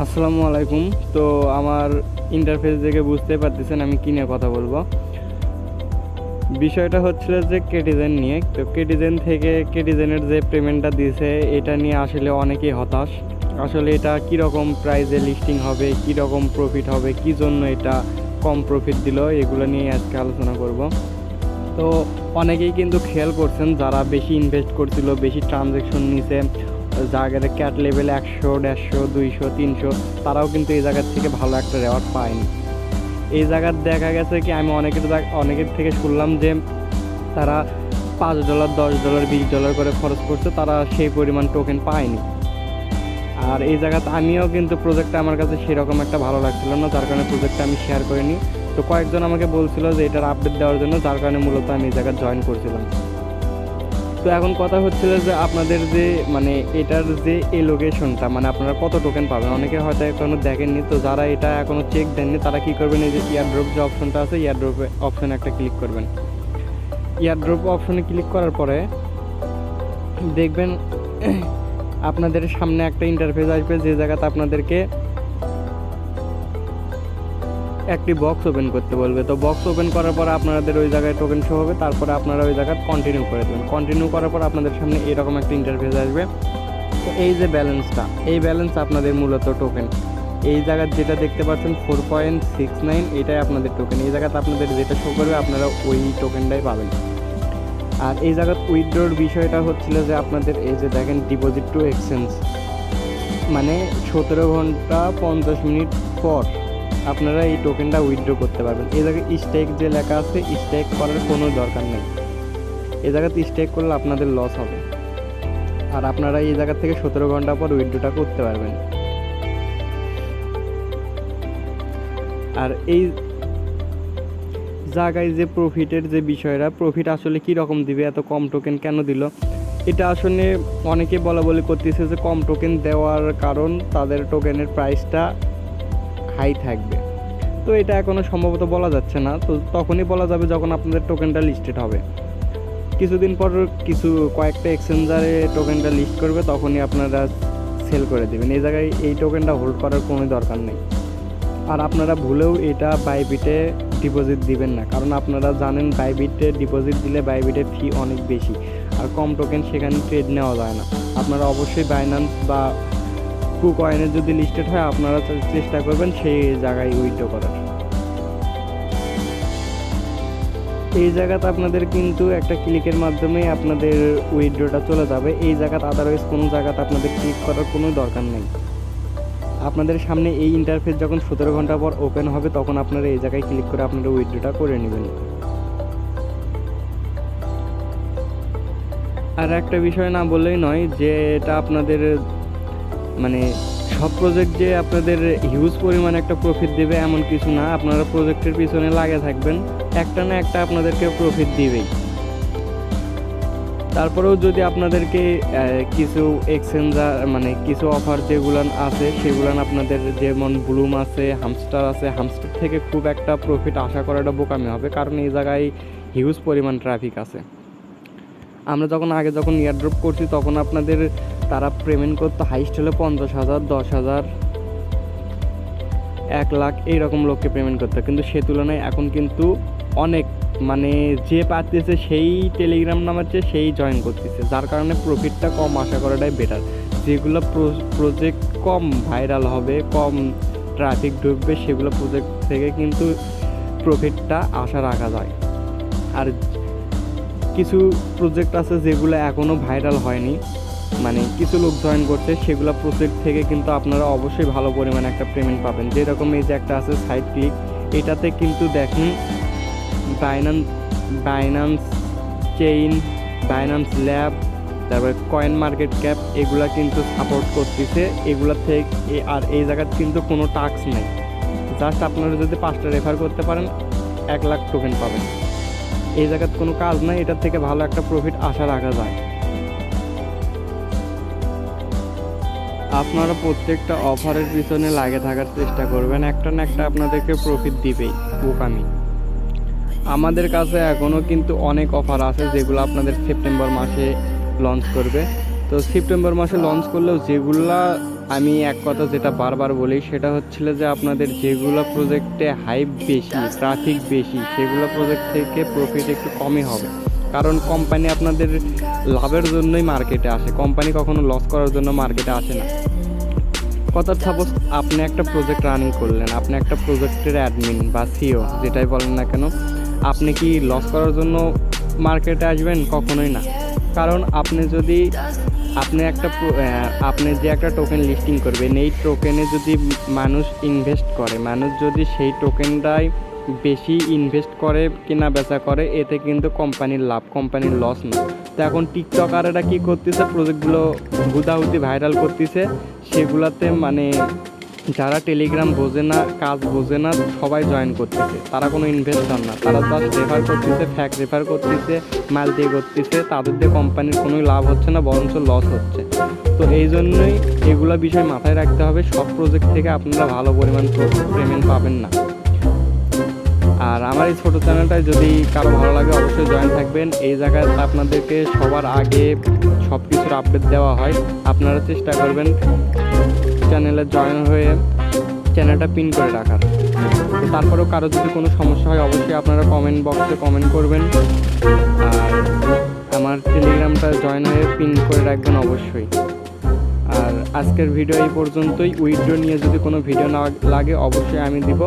আসসালামু আলাইকুম। তো আমার ইন্টারফেস দেখে বুঝতে পারতেছেন আমি কী নিয়ে কথা বলবো। বিষয়টা হচ্ছিল যে কেটিজেন নিয়ে। তো কেটিজেনের যে পেমেন্টটা দিয়েছে এটা নিয়ে আসলে অনেকেই হতাশ। আসলে এটা কীরকম প্রাইসে লিস্টিং হবে, কীরকম প্রফিট হবে, কী জন্য এটা কম প্রফিট দিল, এগুলো নিয়ে আজকে আলোচনা করব। তো অনেকেই কিন্তু খেয়াল করছেন যারা বেশি ইনভেস্ট করছিল, বেশি ট্রানজ্যাকশন নিছে, জায়গাতে ক্যাট লেভেল 100, 150, 200, 300, তারাও কিন্তু এই জায়গার থেকে ভালো একটা রেওয়ার্ড পায়নি। এই জায়গার দেখা গেছে কি আমি অনেকের থেকে শুনলাম যে তারা $5, $10, $20 করে খরচ করছে, তারা সেই পরিমাণ টোকেন পায়নি। আর এই জায়গাতে আমিও কিন্তু প্রজেক্টটা আমার কাছে সেরকম একটা ভালো লাগছিল না, যার কারণে প্রজেক্টটা আমি শেয়ার করিনি। তো কয়েকজন আমাকে বলছিল যে এটার আপডেট দেওয়ার জন্য, যার কারণে মূলত আমি এই জায়গায় জয়েন করছিলাম। তো এখন কথা হচ্ছিল যে আপনাদের যে এটার যে এই লোকেশনটা আপনারা কত টোকেন পাবেন, অনেকে হয়তো এখনও দেখেননি। তো যারা এটা এখনও চেক দেননি তারা কী করবেন, এই যে ইয়ারড্রপ যে অপশনটা আছে, ইয়ারড্রপ অপশনে একটা ক্লিক করবেন। ইয়ারড্রপ অপশনে ক্লিক করার পরে দেখবেন আপনাদের সামনে একটা ইন্টারফেস আসবে, যে জায়গাতে আপনাদেরকে একটি বক্স ওপেন করতে বলবে। তো বক্স ওপেন করার পর আপনাদের ওই জায়গায় টোকেন শো হবে, তারপরে আপনারা ওই জায়গায় কন্টিনিউ করে দেবেন। কন্টিনিউ করার পর আপনাদের সামনে এরকম একটা ইন্টারফেস আসবে। তো এই যে ব্যালেন্সটা, এই ব্যালেন্স আপনাদের মূলত টোকেন। এই জায়গায় যেটা দেখতে পাচ্ছেন 4.69, এটাই আপনাদের টোকেন। এই জায়গাতে আপনাদের যেটা শো করবে আপনারা ওই টোকেনটাই পাবেন। আর এই জায়গায় উইথড্রোর বিষয়টা হচ্ছিল যে আপনাদের এই যে দেখেন ডিপোজিট টু এক্সচেঞ্জ, 17 ঘন্টা 50 মিনিট পর আপনারা এই টোকেনটা উইথড্র করতে পারবেন। এই জায়গায় স্টেক যে লেখা আছে, স্টেক করার কোনো দরকার নেই। এই জায়গাতে স্টেক করলে আপনাদের লস হবে, আর আপনারা এই জায়গা থেকে 17 ঘন্টা পর উইথড্রটা করতে পারবেন। আর এই জায়গায় যে প্রফিটের যে বিষয়টা, প্রফিট আসলে কী রকম দিবে, এত কম টোকেন কেন দিল, এটা আসলে অনেকে বলা করতেছে যে কম টোকেন দেওয়ার কারণ তাদের টোকেনের প্রাইসটা হাই থাকবে। তো এটা এখনও সম্ভবত বলা যাচ্ছে না, তো তখনই বলা যাবে যখন আপনাদের টোকেনটা লিস্টেড হবে। কিছুদিন পর কয়েকটা এক্সচেঞ্জারে টোকেনটা লিস্ট করবে, তখনই আপনারা সেল করে দেবেন। এই জায়গায় এই টোকেনটা হোল্ড করার কোনো দরকার নেই। আর আপনারা ভুলেও এটা বাইবিটে ডিপোজিট দিবেন না, কারণ আপনারা জানেন বাইবিটে ডিপোজিট দিলে বাইবিটের ফি অনেক বেশি, আর কম টোকেন সেখানে ট্রেড নেওয়া যায় না। আপনারা অবশ্যই বাইন্যান্স বা কুকয়েনের যদি লিস্টেড হয় আপনারা চেষ্টা করবেন সেই জায়গায় উইথড্র করার। এই জায়গাতে আপনাদের কিন্তু একটা ক্লিকের মাধ্যমে আপনাদের উইথড্রটা চলে যাবে। এই জায়গাতে আদারওয়াইজ কোনো জায়গাতে আপনাদের ক্লিক করার কোনো দরকার নেই। আপনাদের সামনে এই ইন্টারফেস যখন 17 ঘন্টা পর ওপেন হবে, তখন আপনারা এই জায়গায় ক্লিক করে আপনারা উইথড্রটা করে নেবেন। আর একটা বিষয় না বললেই নয়, যে এটা আপনাদের সব প্রজেক্ট যে আপনাদের হিউজ পরিমাণে একটা প্রফিট দেবে এমন কিছু না। আপনারা প্রজেক্টের পিছনে লাগে থাকবেন, একটা না একটা আপনাদেরকে প্রফিট দিবেই। তারপরেও যদি আপনাদেরকে কিছু এক্সচেঞ্জার কিছু অফার যেগুলো আছে সেগুলো আপনাদের, যেমন ব্লুম আছে, হামস্টার আছে, হামস্টার থেকে খুব একটা প্রফিট আশা করাটা বোকামি হবে, কারণ এই জায়গায় হিউজ পরিমাণ ট্রাফিক আছে। আমরা যখন এয়ারড্রপ করছি তখন আপনাদের তারা পেমেন্ট করতো হাইস্ট হলে 50,000, 10,000, 1 লাখ এইরকম লোককে পেমেন্ট করতো, কিন্তু সে তুলনায় এখন কিন্তু অনেক যে পাচ্ছে সেই টেলিগ্রাম নামের চেয়ে সেই জয়েন করতেছে, যার কারণে প্রফিটটা কম আশা করাটাই বেটার। যেগুলো প্রজেক্ট কম ভাইরাল হবে, কম ট্রাফিক ঢুকবে, সেগুলো প্রজেক্ট থেকে কিন্তু প্রফিটটা আশা রাখা যায়। আর কিছু প্রজেক্ট আছে যেগুলো এখনও ভাইরাল হয়নি, কিছু লোক জয়েন করছে, সেগুলো প্রজেক্ট থেকে কিন্তু আপনারা অবশ্যই ভালো পরিমাণে একটা পেমেন্ট পাবেন। যেরকম এই যে একটা আছে সাইড ক্লিক, এটাতে কিন্তু দেখেন বাইন্যান্স চেইন, বাইন্যান্স ল্যাব, তারপরে কয়েন মার্কেট ক্যাপ, এগুলা কিন্তু সাপোর্ট করতেছে এগুলা থেকে। আর এই জায়গাতে কিন্তু কোনো টাস্ক নেই, জাস্ট আপনারা যদি 5টা রেফার করতে পারেন 1 লাখ টোকেন পাবেন। এই জায়গাতে কোনো কাজ নাই, এটার থেকে ভালো একটা প্রফিট আশা রাখা যায়। আপনারা প্রত্যেকটা অফারের পিছনে লাগে থাকার চেষ্টা করবেন, একটা না একটা আপনাদেরকে প্রফিট দিবেই বোকামি। আমাদের কাছে এখনও কিন্তু অনেক অফার আছে যেগুলো আপনাদের সেপ্টেম্বর মাসে লঞ্চ করবে। তো সেপ্টেম্বর মাসে লঞ্চ করলেও যেগুলা আমি এক কথা যেটা বারবার বলি সেটা হচ্ছিল যে আপনাদের যেগুলো প্রজেক্টে হাইপ বেশি, ট্রাফিক বেশি, সেগুলো প্রজেক্ট থেকে প্রফিট একটু কমই হবে। কারণ কোম্পানি আপনাদের লাভের জন্যই মার্কেটে আসে, কোম্পানি কখনো লস করার জন্য মার্কেটে আসে না। কথা সাপোজ আপনি একটা প্রজেক্ট রানিং করলেন, আপনি একটা প্রজেক্টের অ্যাডমিন বা সিও যেটাই বলেন না কেন, আপনি কি লস করার জন্য মার্কেটে আসবেন? কখনোই না। কারণ আপনি যদি আপনি যে একটা টোকেন লিস্টিং করবেন, এই টোকেনে যদি মানুষ ইনভেস্ট করে, মানুষ যদি সেই টোকেনটাই বেশি ইনভেস্ট করে, কেনা বেচা করে, এতে কিন্তু কোম্পানির লাভ, কোম্পানির লস না। তো এখন টিকটকারেরা কী করতেছে, প্রজেক্টগুলো হুদাহুদি ভাইরাল করতেছে, সেগুলাতে মানে যারা টেলিগ্রাম বোঝে না, কাজ বোঝে না, সবাই জয়েন করতেছে। তারা কোনো ইনভেস্টর না, তারা জাস্ট রেফার করতেছে, ফ্যাক রেফার করতেছে, মাল দিয়ে করতেছে। তাদের দিয়ে কোম্পানির কোনো লাভ হচ্ছে না, বরঞ্চ লস হচ্ছে। তো এই জন্যই এগুলো বিষয় মাথায় রাখতে হবে। সব প্রজেক্ট থেকে আপনারা ভালো পরিমাণ পেমেন্ট পাবেন না। আর আমার এই ছোটো চ্যানেলটায় যদি কারো ভালো লাগে অবশ্যই জয়েন থাকবেন। এই জায়গায় আপনাদেরকে সবার আগে সব কিছুর আপডেট দেওয়া হয়। আপনারা চেষ্টা করবেন চ্যানেলে জয়েন হয়ে চ্যানেলটা পিন করে রাখার। তো তারপরেও কারো যদি কোনো সমস্যা হয় অবশ্যই আপনারা কমেন্ট বক্সে কমেন্ট করবেন। আর আমার টেলিগ্রামটা জয়েন হয়ে পিন করে রাখবেন অবশ্যই। আর আজকের ভিডিও এই পর্যন্তই। উইথড্র নিয়ে যদি কোনো ভিডিও না লাগে অবশ্যই আমি দিব।